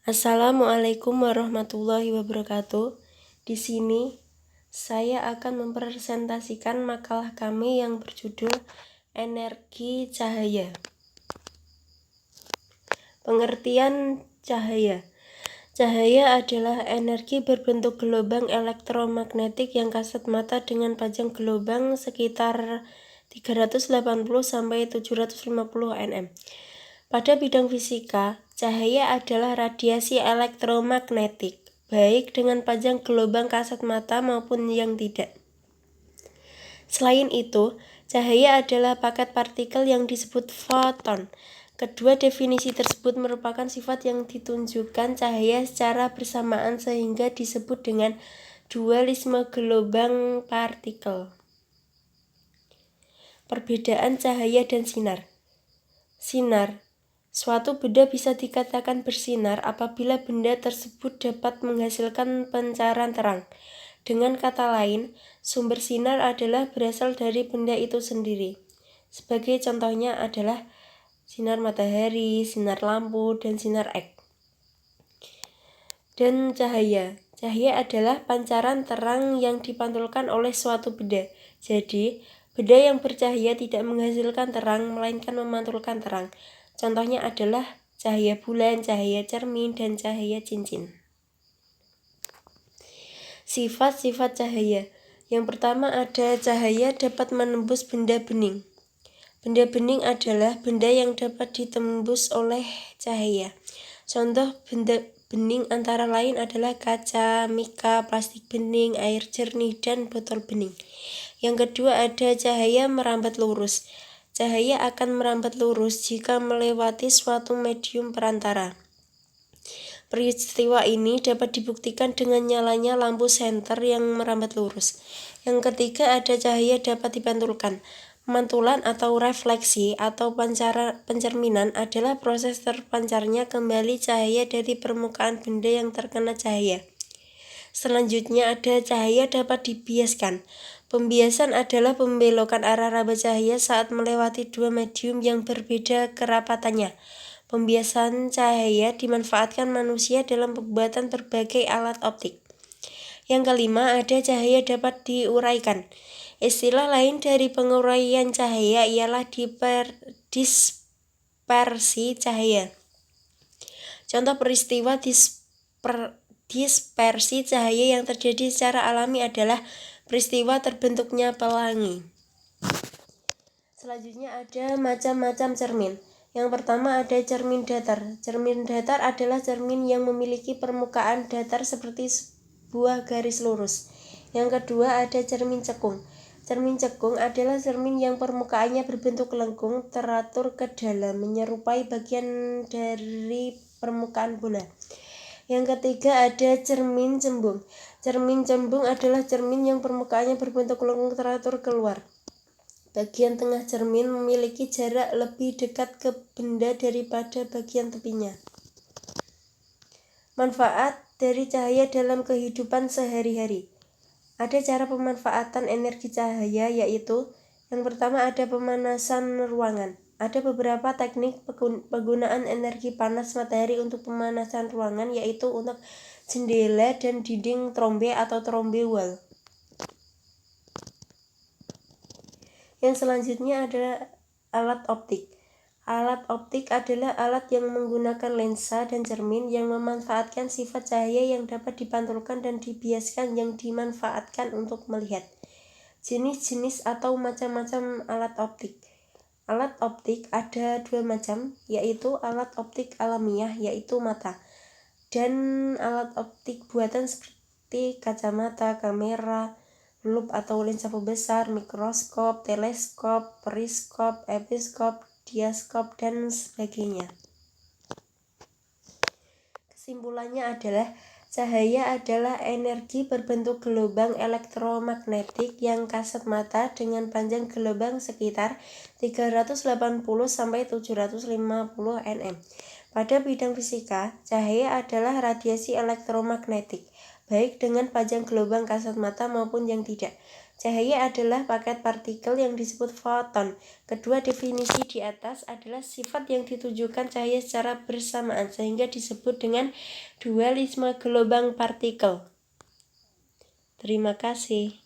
Assalamualaikum warahmatullahi wabarakatuh. Di sini saya akan mempresentasikan makalah kami yang berjudul Energi Cahaya. Pengertian cahaya. Cahaya adalah energi berbentuk gelombang elektromagnetik yang kasat mata dengan panjang gelombang sekitar 380 sampai 750 nm. Pada bidang fisika, cahaya adalah radiasi elektromagnetik, baik dengan panjang gelombang kasat mata maupun yang tidak. Selain itu, cahaya adalah paket partikel yang disebut foton. Kedua definisi tersebut merupakan sifat yang ditunjukkan cahaya secara bersamaan sehingga disebut dengan dualisme gelombang partikel. Perbedaan cahaya dan sinar. Sinar. Suatu benda bisa dikatakan bersinar apabila benda tersebut dapat menghasilkan pancaran terang. Dengan kata lain, sumber sinar adalah berasal dari benda itu sendiri. Sebagai contohnya adalah sinar matahari, sinar lampu, dan sinar X. Dan cahaya. Cahaya adalah pancaran terang yang dipantulkan oleh suatu benda. Jadi, benda yang bercahaya tidak menghasilkan terang, melainkan memantulkan terang. Contohnya adalah cahaya bulan, cahaya cermin, dan cahaya cincin. Sifat-sifat cahaya. Yang pertama ada cahaya dapat menembus benda bening. Benda bening adalah benda yang dapat ditembus oleh cahaya. Contoh benda bening antara lain adalah kaca, mika, plastik bening, air jernih, dan botol bening. Yang kedua ada cahaya merambat lurus. Cahaya akan merambat lurus jika melewati suatu medium perantara. Peristiwa ini dapat dibuktikan dengan nyalanya lampu senter yang merambat lurus. Yang ketiga ada cahaya dapat dipantulkan. Pemantulan atau refleksi atau pencerminan adalah proses terpancarnya kembali cahaya dari permukaan benda yang terkena cahaya. Selanjutnya ada cahaya dapat dibiaskan. Pembiasan adalah pembelokan arah raba cahaya saat melewati dua medium yang berbeda kerapatannya. Pembiasan cahaya dimanfaatkan manusia dalam pembuatan berbagai alat optik. Yang kelima ada cahaya dapat diuraikan. Istilah lain dari penguraian cahaya ialah dispersi cahaya. Contoh peristiwa dispersi cahaya yang terjadi secara alami adalah peristiwa terbentuknya pelangi. Selanjutnya ada macam-macam cermin. Yang pertama ada cermin datar. Cermin datar adalah cermin yang memiliki permukaan datar seperti sebuah garis lurus. Yang kedua ada cermin cekung. Cermin cekung adalah cermin yang permukaannya berbentuk lengkung teratur ke dalam, menyerupai bagian dari permukaan bola. Yang ketiga ada cermin cembung. Cermin cembung adalah cermin yang permukaannya berbentuk lengkung teratur keluar. Bagian tengah cermin memiliki jarak lebih dekat ke benda daripada bagian tepinya. Manfaat dari cahaya dalam kehidupan sehari-hari. Ada cara pemanfaatan energi cahaya yaitu yang pertama ada pemanasan ruangan. Ada beberapa teknik penggunaan energi panas matahari untuk pemanasan ruangan yaitu untuk jendela dan dinding trombe atau trombe wall. Yang selanjutnya adalah alat optik. Alat optik adalah alat yang menggunakan lensa dan cermin yang memanfaatkan sifat cahaya yang dapat dipantulkan dan dibiaskan yang dimanfaatkan untuk melihat. Jenis-jenis atau macam-macam alat optik. Alat optik ada dua macam, yaitu alat optik alamiah yaitu mata, dan alat optik buatan seperti kacamata, kamera, lup atau lensa pembesar, mikroskop, teleskop, periskop, episkop, diaskop, dan sebagainya. Kesimpulannya adalah cahaya adalah energi berbentuk gelombang elektromagnetik yang kasat mata dengan panjang gelombang sekitar 380 sampai 750 nm. Pada bidang fisika, cahaya adalah radiasi elektromagnetik, baik dengan panjang gelombang kasat mata maupun yang tidak. Cahaya adalah paket partikel yang disebut foton. Kedua definisi di atas adalah sifat yang ditujukan cahaya secara bersamaan, sehingga disebut dengan dualisme gelombang partikel. Terima kasih.